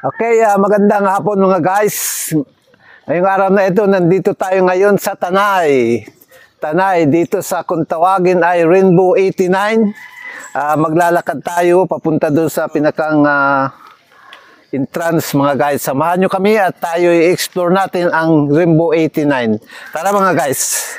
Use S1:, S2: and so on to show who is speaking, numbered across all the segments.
S1: Okay, magandang hapon mga guys. Ngayong araw na ito, nandito tayo ngayon sa Tanay. Tanay, dito sa kung tawagin ay Rainbow 89. Maglalakad tayo papunta doon sa pinakang entrance mga guys. Samahan nyo kami at tayo i-explore natin ang Rainbow 89. Tara mga guys.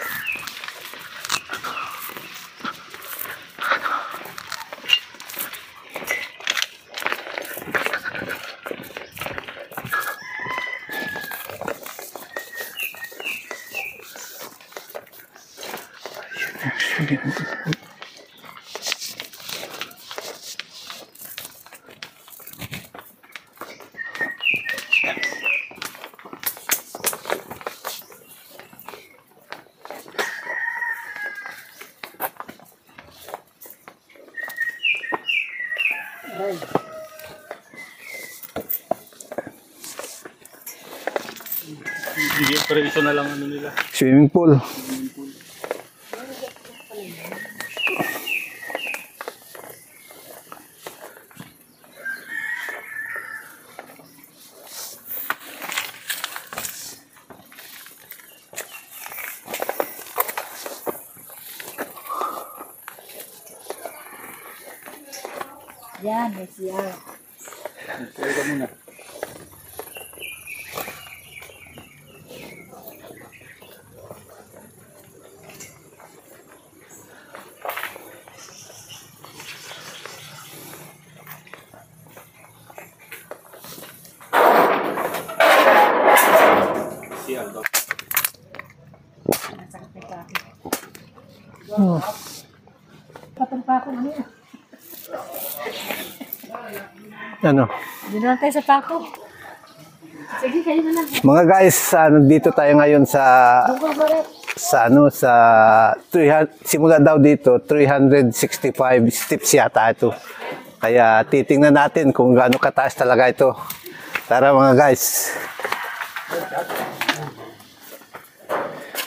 S2: Hindi, preso na lang ano nila.
S1: Swimming pool.
S3: Yan, yes, yan.
S2: Pwede ka muna.
S3: Patumpa ko niya.
S1: Ano?
S3: Dito lang tayo sa pako. Sige, kayo na lang.
S1: Mga guys, nandito tayo ngayon sa sa 300, simula daw dito 365 steps yata ito. Kaya titingnan natin kung gaano kataas talaga ito. Tara mga guys.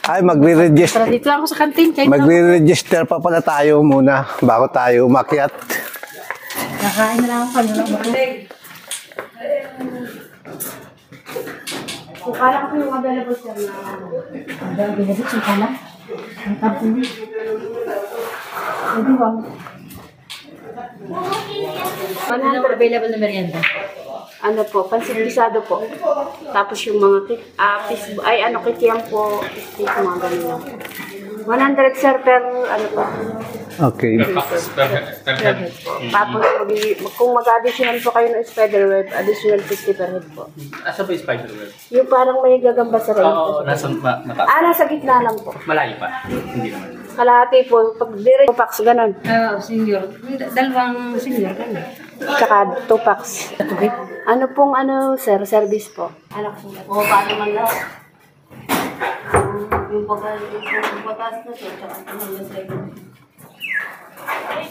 S1: Ay, magre-register.
S3: Tara, dito lang ako sa kantin.
S1: Magre-register pa pala tayo muna bago tayo umakyat.
S3: Kakain na lang ako. Kukala ko yung available sir na available yung kala. Ang tapo niya. Pwede ba? 100 available na merienda.
S4: Ano po, pansit pisado po. Tapos yung mga kikiam po, steak, mga ganun. 100 sir per, ano po.
S1: Okay.
S2: Per head.
S4: Tapos, kung mag-additional po kayo ng spider web, additional 50 per head po.
S2: Asa ba yung spider web?
S4: Yung parang may gagamba sa rin.
S2: Oo, nasa mataas.
S4: Nasa gitna lang po.
S2: Malayo pa. Hindi naman.
S4: Kalahati po, pag direct 2 packs, ganun.
S3: Senior. Dalawang senior ka na.
S4: Tsaka 2 packs. Ano pong sir, service po? Anak po.
S3: Oo, paano man lang. Yung pagkatas na siya, tsaka ito na yung second.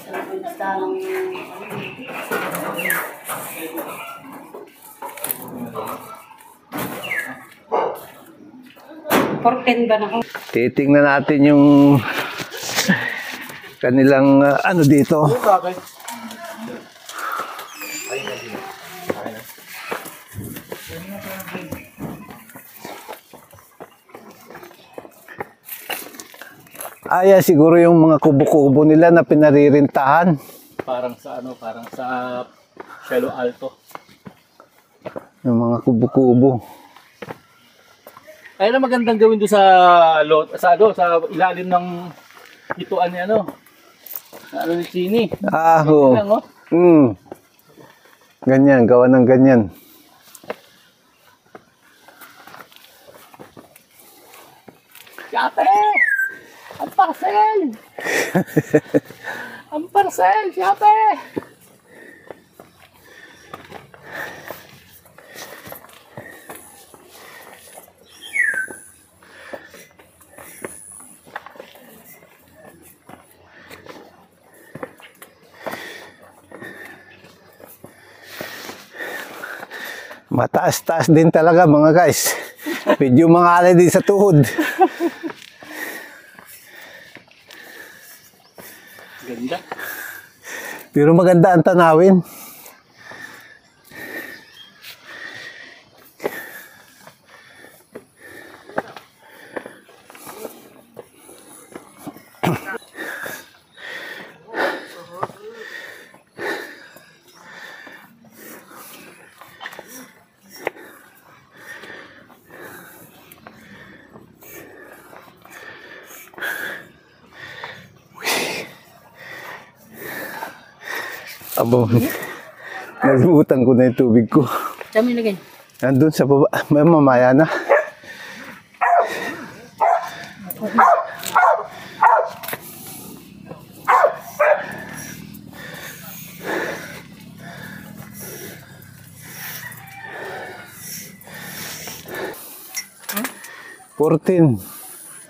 S3: Sa listahan ng 410 ba na ako?
S1: Titingnan natin yung kanilang ano dito. Ayan siguro yung mga kubo-kubo nila na pinaririntahan.
S2: Parang sa Cielo Alto.
S1: Yung mga kubo-kubo.
S2: Ay na magandang gawin doon sa ilalim ng hituan ni ni Chini.
S1: Oo.
S2: Lang, oh.
S1: Ganyan, gawa ng ganyan.
S2: Siyate! Ang parcel! Ang parcel, siyate!
S1: Mataas-taas din talaga mga guys. Medyo mangalay din sa tuhod.
S2: Ganda.
S1: Pero maganda ang tanawin. Abo, nalimutan ko na yung tubig ko.
S3: Saan mo ilagay?
S1: Nandun sa baba. May mamaya na.
S3: Huh?
S1: 14.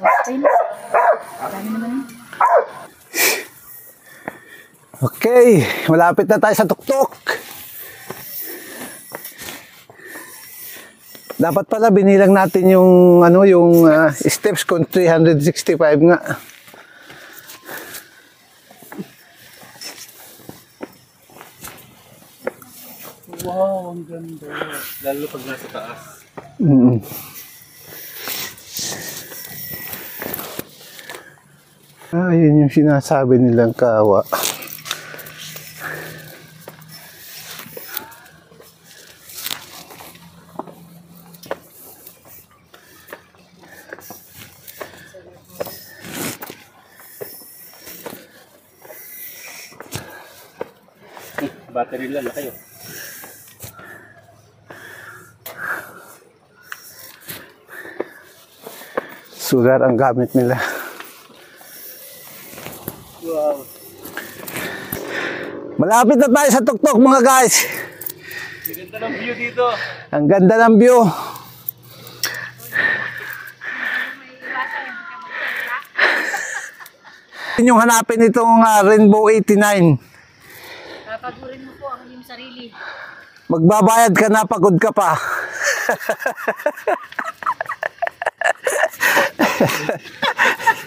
S3: Okay na. Dami naman yun.
S1: Okay, malapit na tayo sa tuktok. Dapat pala binilang natin yung steps kung 365 nga.
S2: Wow, ang ganda. Lalo pag nasa taas.
S1: Mm. Yun yung sinasabi nilang kawa.
S2: Battery lang na kayo.
S1: Solar ang gamit nila.
S2: Wow.
S1: Malapit na tayo sa tuktok mga guys.
S2: Ang ganda ng view dito.
S1: Ang ganda ng view. Yun yung hanapin itong Rainbow 89.
S3: Papagurin mo po ang iyong sarili.
S1: Magbabayad ka na, pagod ka pa.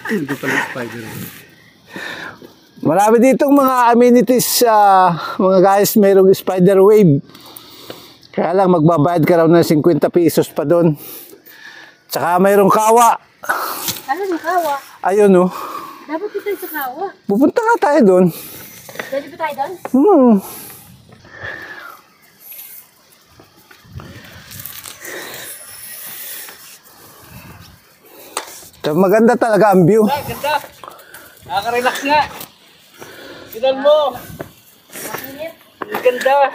S2: Hindi pala spider.
S1: Marami ditong mga amenities, mga guys, mayroong spider wave. Kaya lang magbabayad ka raw ng 50 pesos pa doon. Tsaka mayroong kawa.
S3: Ano yung kawa?
S1: Ayun oh.
S3: Dapat dito sa kawa.
S1: Pupunta nga tayo doon.
S3: Pwede ba tayo doon?
S1: So, maganda talaga ang view.
S2: Ah, ganda. Nakaka-relax nga. Tignan mo.
S3: Makinit.
S2: Ang ganda.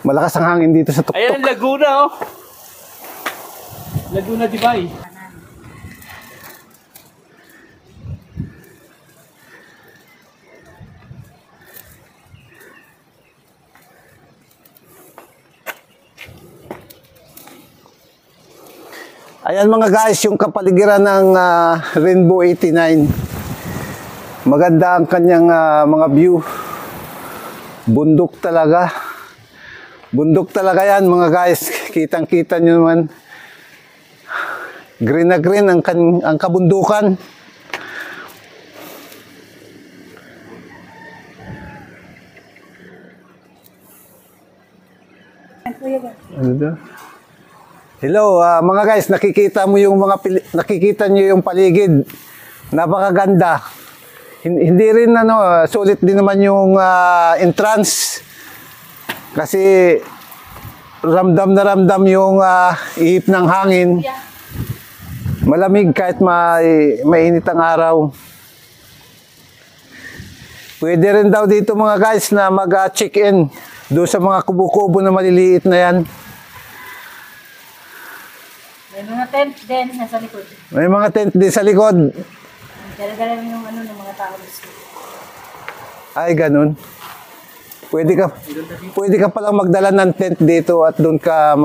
S1: Malakas ang hangin dito sa tuktok.
S2: Ayan ang Laguna, oh. Laguna Dibay.
S1: Ayan mga guys, yung kapaligiran ng Rainbow 89. Maganda ang kanyang mga view. Bundok talaga. Bundok talaga yan mga guys. Kitang-kita nyo naman. Green na green ang kabundukan. Ano daw? Hello, mga guys, nakikita mo yung nakikita niyo yung paligid. Napakaganda. Hindi rin sulit din naman yung entrance. Kasi ramdam na ramdam yung ihip ng hangin. Malamig kahit mainit ang araw. Pwede rin daw dito mga guys na mag-check-in doon sa mga kubo-kubo na maliliit na yan.
S3: May mga tent din nasa likod.
S1: May mga tent din sa likod.
S3: Dala-dala yung ng mga tao gusto.
S1: Ay, ganun. Pwede ka palang magdala ng tent dito at doon ka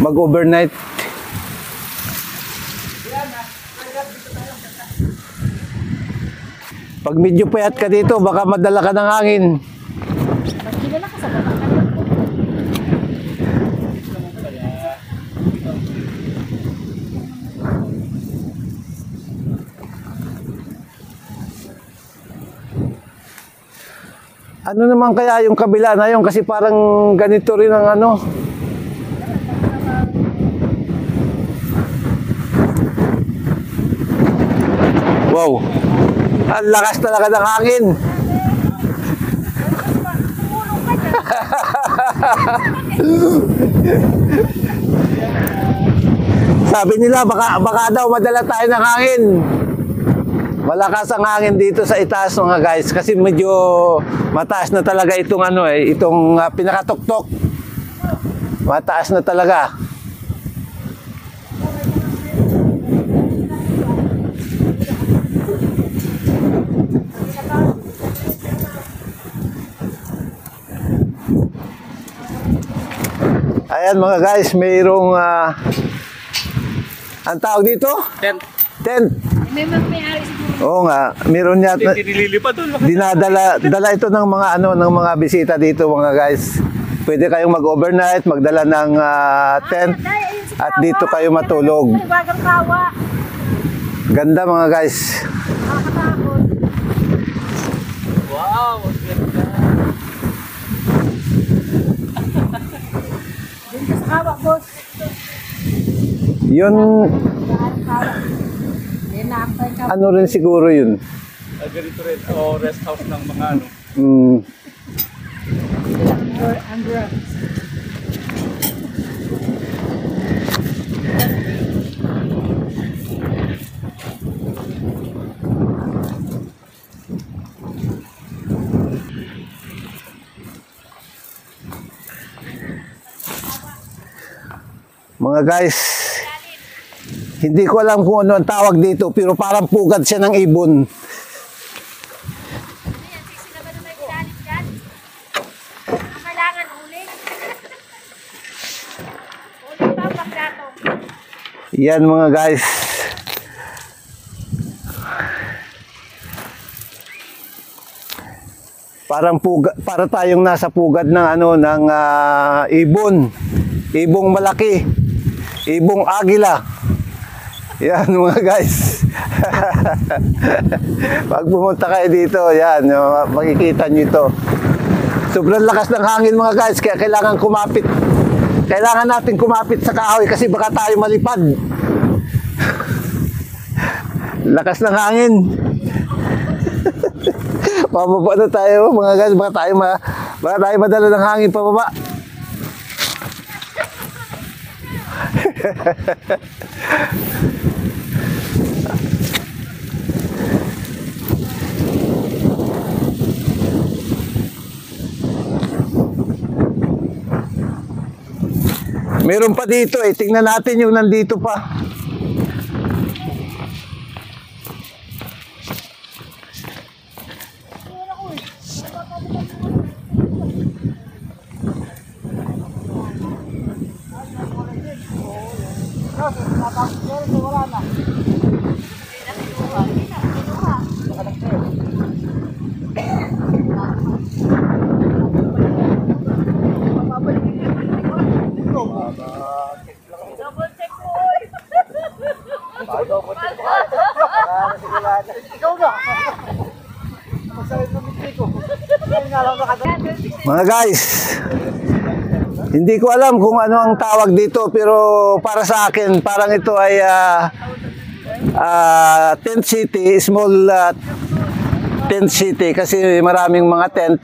S1: mag-overnight. Pag medyo payat ka dito, baka madala ka ng hangin.
S3: Pag kilala ka sa baba ka.
S1: Ano naman kaya yung kabila na yun? Kasi parang ganito rin ang ano. Wow. Ang lakas talaga ng hangin. Sabi nila baka daw madala tayo ng hangin. Malakas ang hangin dito sa itaas mga guys kasi medyo mataas na talaga itong ano itong pinakatuktok. Mataas na talaga. Ayan mga guys, mayroong ang tawag dito?
S2: Tent.
S1: Tent.
S3: May may-ari siguro.
S1: Oo nga, meron yata
S2: Hindi nililipad doon.
S1: dala ito ng mga ng mga bisita dito mga guys. Pwede kayong mag-overnight, magdala ng tent at dito kayo matulog.
S3: Bagang kawa.
S1: Ganda mga guys.
S3: Nakakatakot.
S2: Wow, ang ganda.
S3: Doon ka sa kawa, boss.
S1: Yun,
S3: Yan na ang kawa.
S1: ano rin siguro yun.
S2: Ganito rin. O rest house ng mga ano.
S1: Mm,
S3: Ang girl.
S1: mga guys, hindi ko alam kung ano ang tawag dito pero parang pugad siya ng ibon.
S3: Kailangan ulit. Ulit pa ang pagdato.
S1: Yan mga guys. Parang pugad, para tayong nasa pugad ng ano ng ibon. Ibong malaki. Ibong agila. Yan mga guys. Pag pumunta kayo dito, yan, makikita nyo ito. Sobrang lakas ng hangin mga guys, kaya kailangan kumapit. Kailangan natin kumapit sa kahoy kasi baka tayo malipad. Lakas ng hangin. Pababa na tayo mga guys, baka tayo madala ng hangin pababa. Meron pa dito tingnan natin yung nandito pa. Mga guys, hindi ko alam kung ano ang tawag dito pero para sa akin parang ito ay tent city, small tent city kasi maraming mga tent.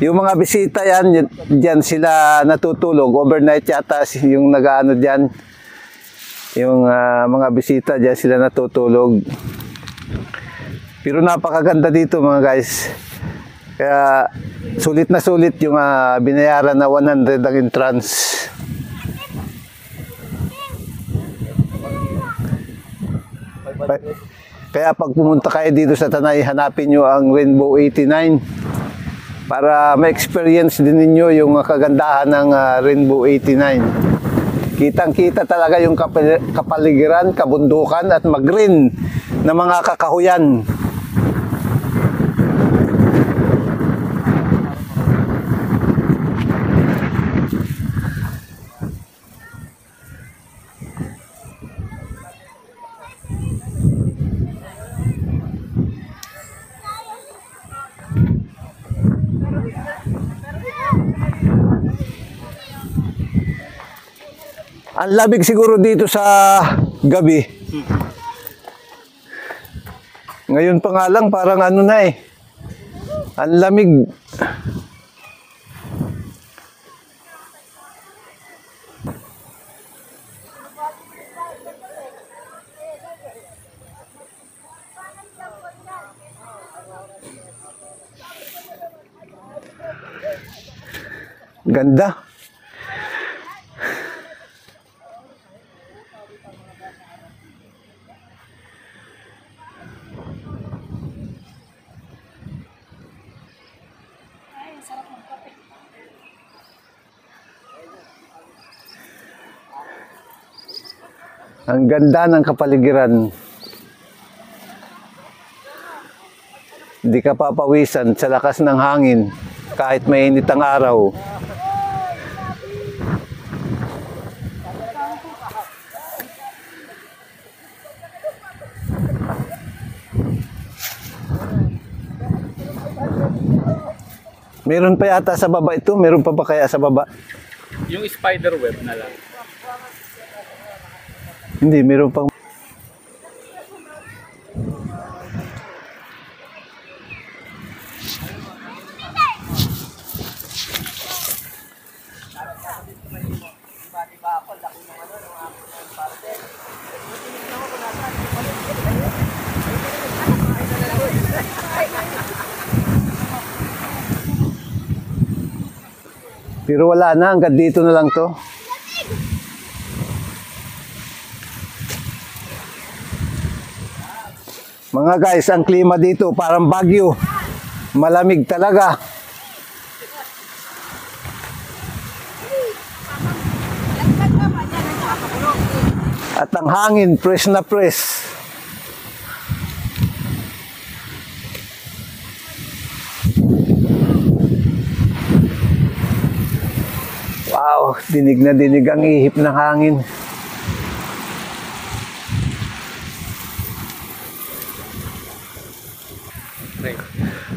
S1: Yung mga bisita yan, dyan sila natutulog. Overnight yata yung nag-ano dyan. Yung mga bisita dyan sila natutulog. Pero napakaganda dito mga guys. Kaya sulit na sulit yung binayaran na 100 ang entrance. Kaya pag pumunta kayo dito sa Tanay, hanapin nyo ang Rainbow 89 para ma-experience din ninyo yung kagandahan ng Rainbow 89. Kitang-kita talaga yung kapaligiran, kabundukan at mag-green na mga kakahuyan. Ang lamig siguro dito sa gabi. Ngayon pa nga lang parang ano na eh. Ang lamig. Ganda. Ang ganda ng kapaligiran. Hindi ka papawisan sa lakas ng hangin kahit mainit ang araw. Meron pa yata sa baba ito? Meron pa ba kaya sa baba?
S2: Yung spider web na lang.
S1: Hindi, meron pang... Pero wala na, hanggang dito na lang to. Mga guys, ang klima dito parang Baguio. Malamig talaga. At ang hangin, fresh na fresh. Wow, dinig na dinig ang ihip ng hangin.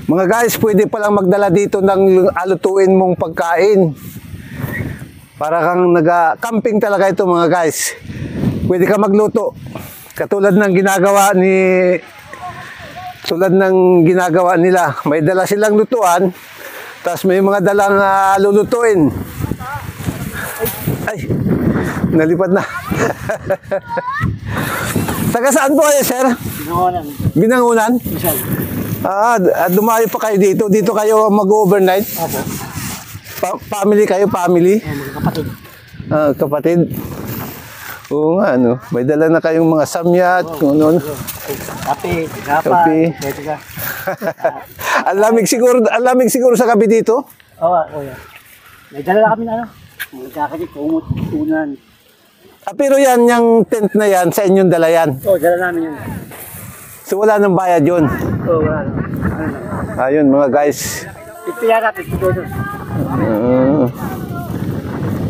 S1: Mga guys, pwede palang magdala dito ng alutuin mong pagkain. Para kang nag-camping talaga ito mga guys. Pwede ka magluto. Katulad ng ginagawa nila. May dala silang lutuan, tapos may mga dalang lulutuin. Ay, nalipad na. Taga saan po kayo, sir?
S2: Binangonan.
S1: Binangunan? Dumayo pa kayo dito. Dito kayo mag-overnight?
S2: Opo.
S1: Family kayo, family?
S2: Kapatid.
S1: Kapatid? Oo nga, no? May dala na kayong mga samyat, kung ano.
S2: Kape,
S1: Kape. Alamig siguro sa gabi dito?
S2: Oo, kuya. May dala na kami na ano. Magkakakit, unan.
S1: Pero yan, yung tent na yan, sa inyong dala yan.
S2: Oo, dala namin yun.
S1: So wala nang bayad yun.
S2: Oo, wala na.
S1: Ayun mga guys.
S2: Ipiyara, ito.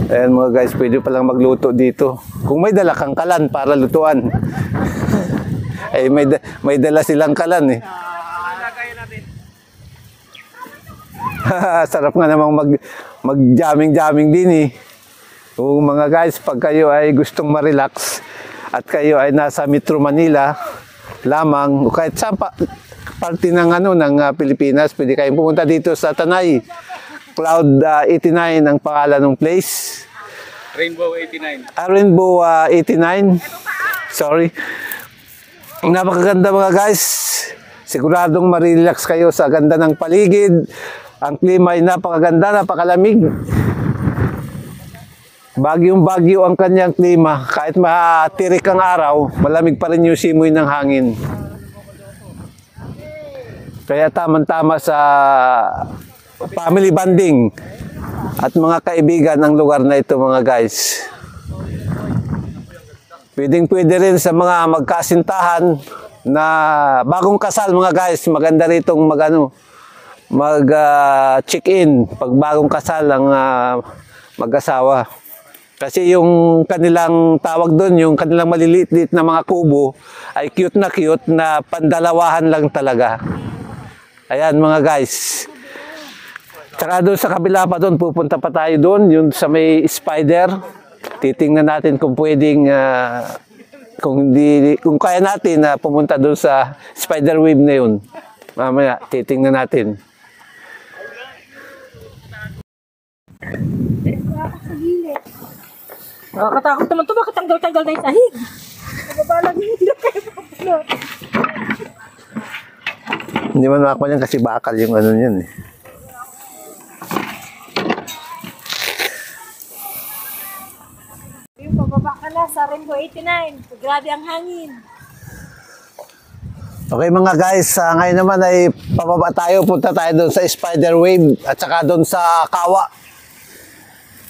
S1: Ayan mga guys, pwede palang magluto dito. Kung may dala kang kalan para lutuan. Ay may dala silang kalan eh. Sarap nga namang mag-jamming din eh. Kung mga guys, pag kayo ay gustong ma-relax at kayo ay nasa Metro Manila lamang, o kahit sa parte ng Pilipinas, pwede kayong pumunta dito sa Tanay. Cloud 89 ang pangalan ng place.
S2: Rainbow 89.
S1: Rainbow 89. Sorry. Napakaganda mga guys. Siguradong ma-relax kayo sa ganda ng paligid. Ang klima ay napakaganda, napakalamig. Bagyong-bagyo ang kanyang klima. Kahit matirik ang araw, malamig pa rin yung simoy ng hangin. Kaya tamang-tama sa family bonding at mga kaibigan ang lugar na ito mga guys. Pwedeng-pwede rin sa mga magkasintahan na bagong kasal mga guys. Maganda ritong mag-check-in pag bagong kasal ang mag-asawa. Kasi yung kanilang tawag doon, yung kanilang maliliit-liit na mga kubo ay cute na pandalawahan lang talaga. Ayan mga guys. Tsaka doon sa kabila pa doon, pupunta pa tayo doon, yung sa may spider. Titingnan natin kung pwedeng, kung kaya natin pumunta doon sa spider web na yun. Mamaya, titingnan natin.
S3: Nakakatakot naman ito. Bakit tanggal-tanggal na yung sahig? Nababalang hindi kayo papulot.
S1: Hindi man makakuha yan kasi bakal yung ano yan eh.
S3: Pababa ka na sa Rainbow 89. Grabe ang hangin.
S1: Okay mga guys, ngayon naman ay pababa tayo, punta tayo doon sa Spider Wave at saka doon sa Kawa.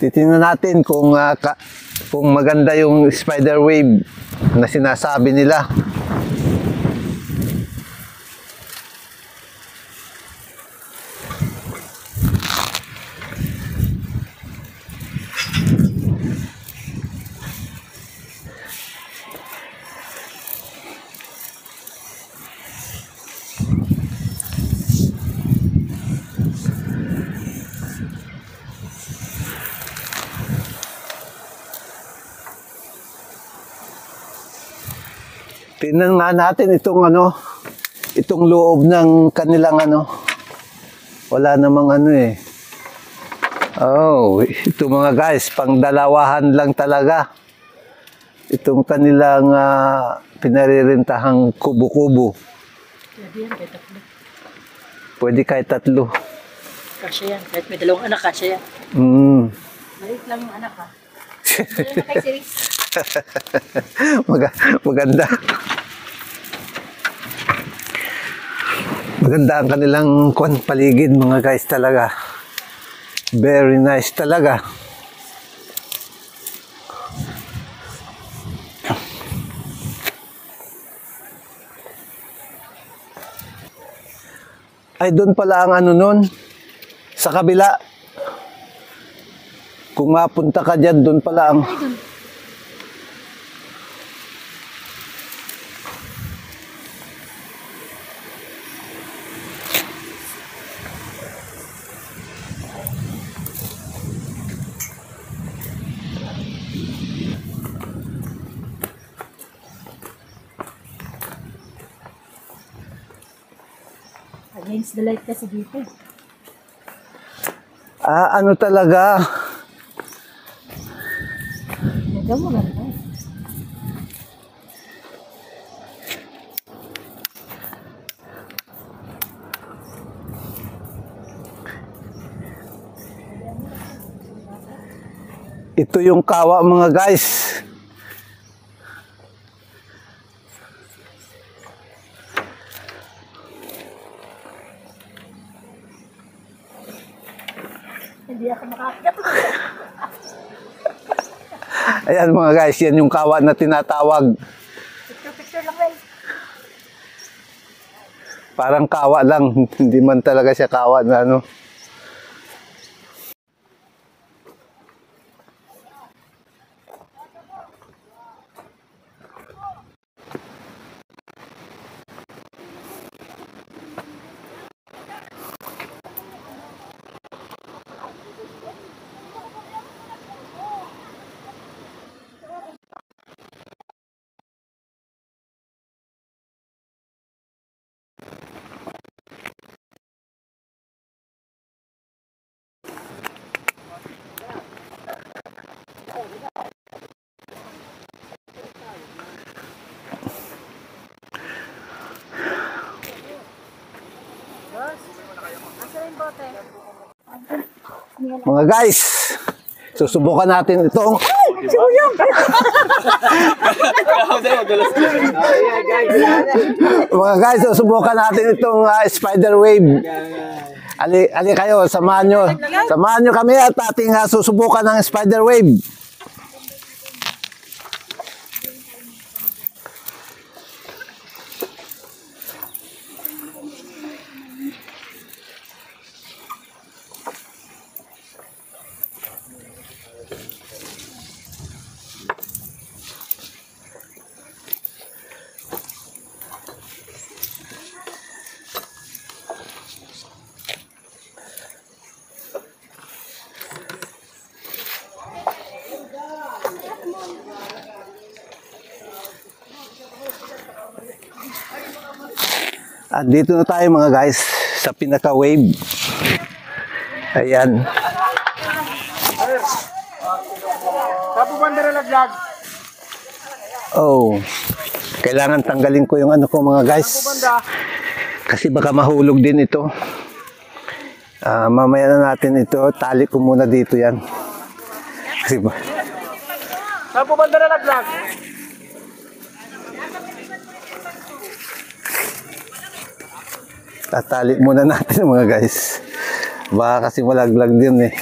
S1: Titingnan natin kung maganda yung Spider Wave na sinasabi nila. Tingnan nga natin itong loob ng kanilang wala namang eh. Oh, ito mga guys, pang dalawahan lang talaga. Itong kanilang pinaririntahang kubo-kubo.
S3: Pwede yan, kahit tatlo.
S1: Pwede kahit tatlo.
S3: Kasya yan. Kahit may dalawang anak, kasya yan. Maliit lang yung anak ha. Ano na kay Siris?
S1: Maganda. Maganda ang kanilang paligid mga guys talaga. Very nice talaga. Ay, doon pala ang nun, sa kabila. Kung mapunta ka dyan, doon pala ang...
S3: Against the light kasi dito.
S1: Ano talaga?
S3: Ganda mo ganda.
S1: Ito yung Kawa mga guys.
S3: Hindi ako makakita.
S1: Ayan mga guys, yan yung Kawa na tinatawag.
S3: Picture lang rin.
S1: Parang Kawa lang, hindi man talaga siya Kawa na Mga guys, susubukan natin itong... Mga guys, susubukan natin itong Spider Wave. Ali kayo, samahan nyo kami at ating susubukan ng Spider Wave. At dito na tayo mga guys sa pinaka-wave. Ayan. Oh. Kailangan tanggalin ko yung ko mga guys. Kasi baka mahulog din ito. Mamaya na natin ito. Tali ko muna dito yan. Kasi
S2: Saan po banda nalaglag?
S1: Tatali muna natin mga guys. Baka kasi malaglag din eh.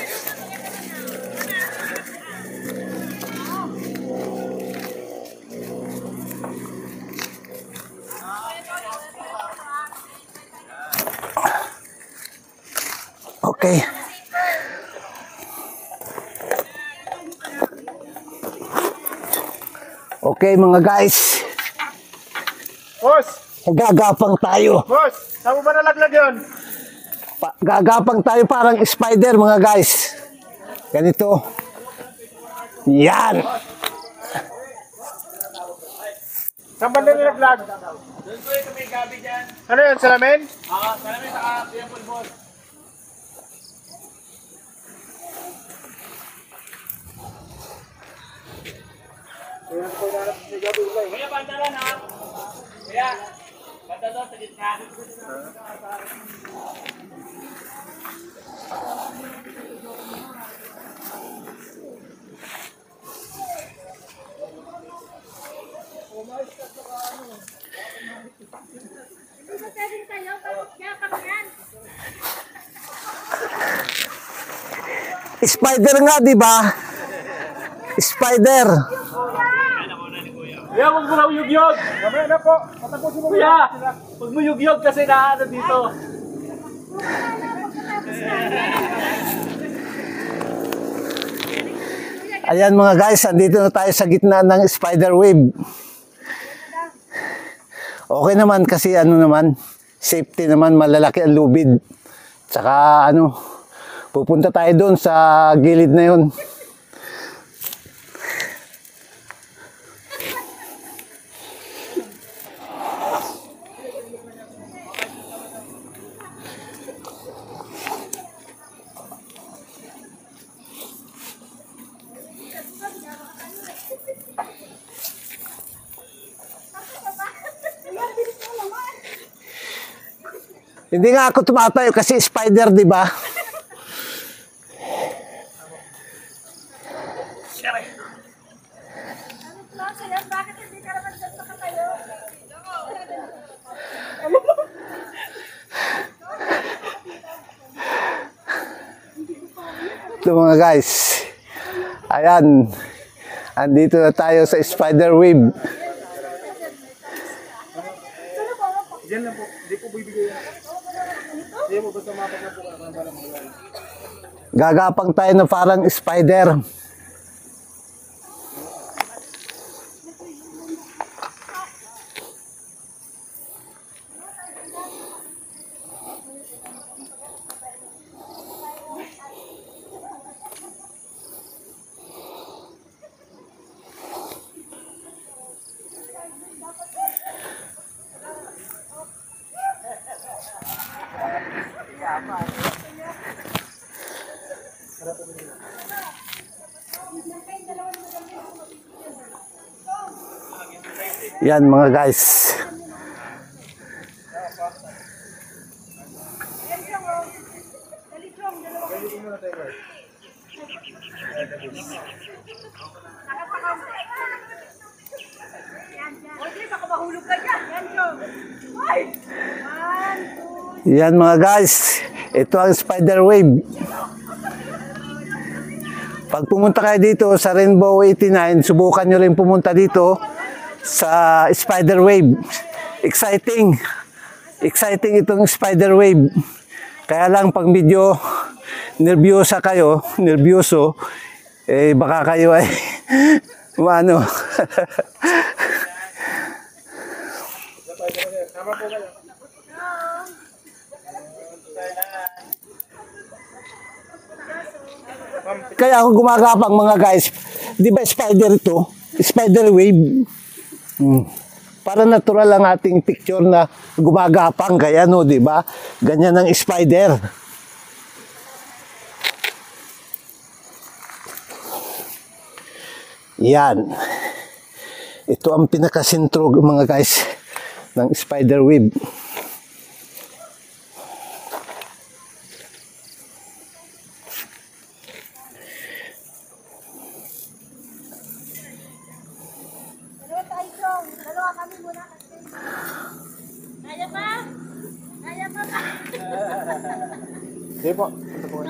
S1: Okay. Okay mga guys.
S2: Boss!
S1: Gagapang tayo.
S2: Boss! Saan po ba nalaglag yun?
S1: Gagapang tayo parang spider mga guys. Ganito. Yan.
S2: Saan ba nalaglag? Doon po yung may gabi dyan. Ano yun? Salamin? Oo, salamin sa Piapol, boss. Kuya, banda lang ha. Kuya, banda doon sa gitna.
S1: Spider nga, di ba? Spider.
S2: Kuya, huwag mo na uyug-yug. Mamaya na po. Patapusin mo. Kuya, huwag mo uyug-yug kasi naano dito.
S1: Ayan mga guys, andito na tayo sa gitna ng spider web. Okay naman kasi ano naman, safety naman, malalaki ang lubid. Tsaka ano, pupunta tayo doon sa gilid na yun. Hindi nga ako tumatayo kasi spider, di ba?
S3: Bakit hindi ka naman dyan nakatayo?
S1: Ito mga guys. Ayan. Andito na tayo sa spider web.
S2: Diyan lang po. Hindi po bibigay yan. Hindi mo basta mapak na po.
S1: Gagapang tayo na parang spider. Yan mga guys. Yan mga guys. Ito ang spider web. Pag pumunta kayo dito sa Rainbow 89, subukan nyo rin pumunta dito sa spider wave. Exciting. Exciting itong spider wave. Kaya lang pag medyo nervyoso, eh baka kayo ay ano. Kaya ako gumagapang mga guys. Di ba spider ito? Spider wave. Para natural ang ating picture na gumagapang kaya no, di ba? Ganyan ang spider. Yan. Ito ang pinakasentro mga guys ng spider web.
S2: Sige po. Ito po.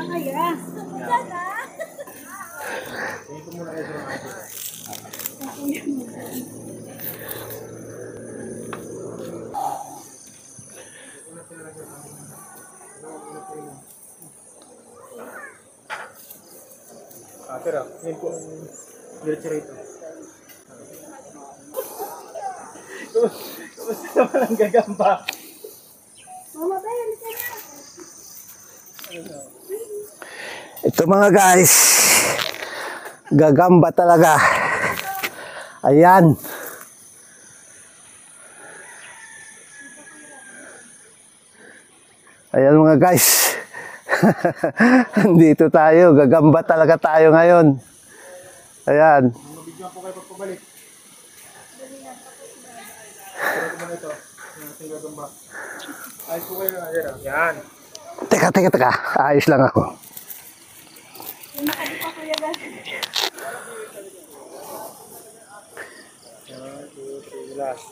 S2: Tira. Yan po ang diretso rito. Kumusta naman ang gagamba?
S1: Ito mga guys, gagamba talaga. Ayan. Ayan mga guys. Dito tayo, gagamba talaga tayo ngayon. Ayan.
S2: Mabigyan po kayo pagpabalik. Pero ko muna ito. Yung gagamba. Ayos po kayo. Yan.
S1: Teka. Ayos lang ako.
S2: Last.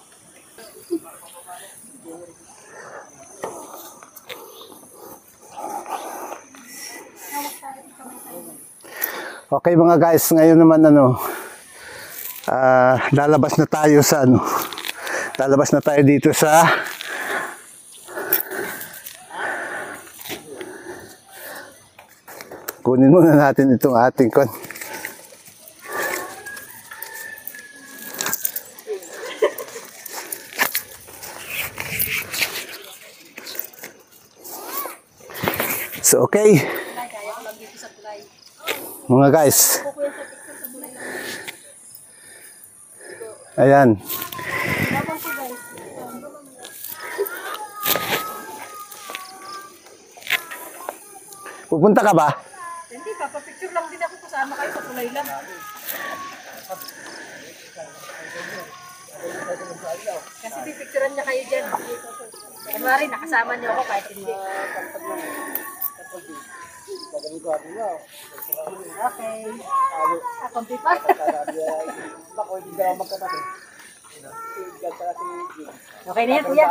S1: Okay mga guys, ngayon naman lalabas na tayo sa lalabas na tayo dito sa kunin muna natin itong ating kon. So okay mga guys, ayan, pupunta ka ba?
S3: Hindi, papapicture lang din ako kasama kayo sa tulay lang. Kasi pipicturean niya kayo dyan. Kunwari, nakasama niyo ako kahit hindi. Okay. Akong pipa. Okay na yan, kuya.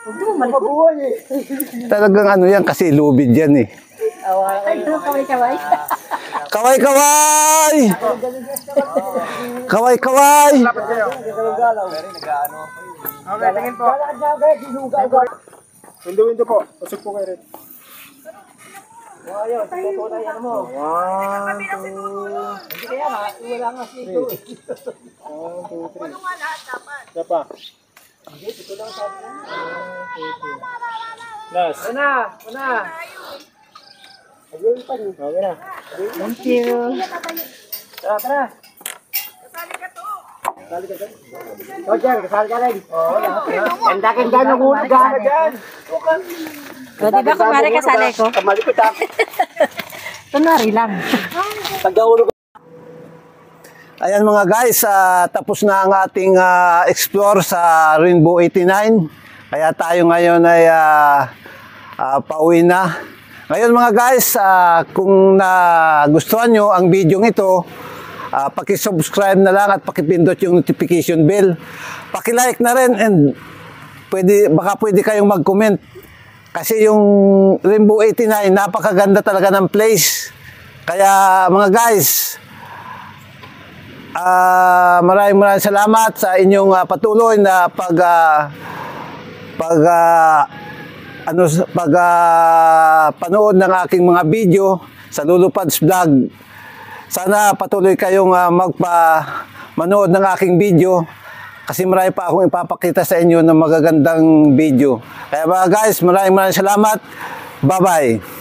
S3: Huwag mo malikot.
S1: Talagang yan kasi lubid yan eh.
S3: Ay, kaway-kaway.
S1: Kaway! Kaway!
S2: Okay, tingin po. Window po. Pasok po kayo rin. Wow, ito na yan mo. 1, 2, 3. 1, 2, 3. Dapa. Ito lang sa atin. 1, 2, 3. Last. Una. Ayun pa niyo. Okay na.
S3: Thank you.
S2: Tara. Kasali ka dyan. O dyan, kasali ka rin. Ganda ng ulo gana dyan.
S3: O, diba kumari kasali ko?
S2: Kamalipit ako.
S3: Kunwari lang.
S2: Taga-ulo ko.
S1: Ayan mga guys, tapos na ang ating explore sa Rainbow 89. Kaya tayo ngayon ay pauwi na. Ngayon mga guys, kung nagustuhan nyo ang video ito, paki-subscribe na lang at paki-pindot yung notification bell. Paki-like na rin and baka pwede kayong mag-comment. Kasi yung Rainbow 89, napakaganda talaga ng place. Kaya mga guys, maraming salamat sa inyong patuloy na panood ng aking mga video sa Lulupads Vlog. Sana patuloy kayong manood ng aking video kasi marami pa akong ipapakita sa inyo ng magagandang video. Kaya mga guys, maraming salamat. Bye-bye.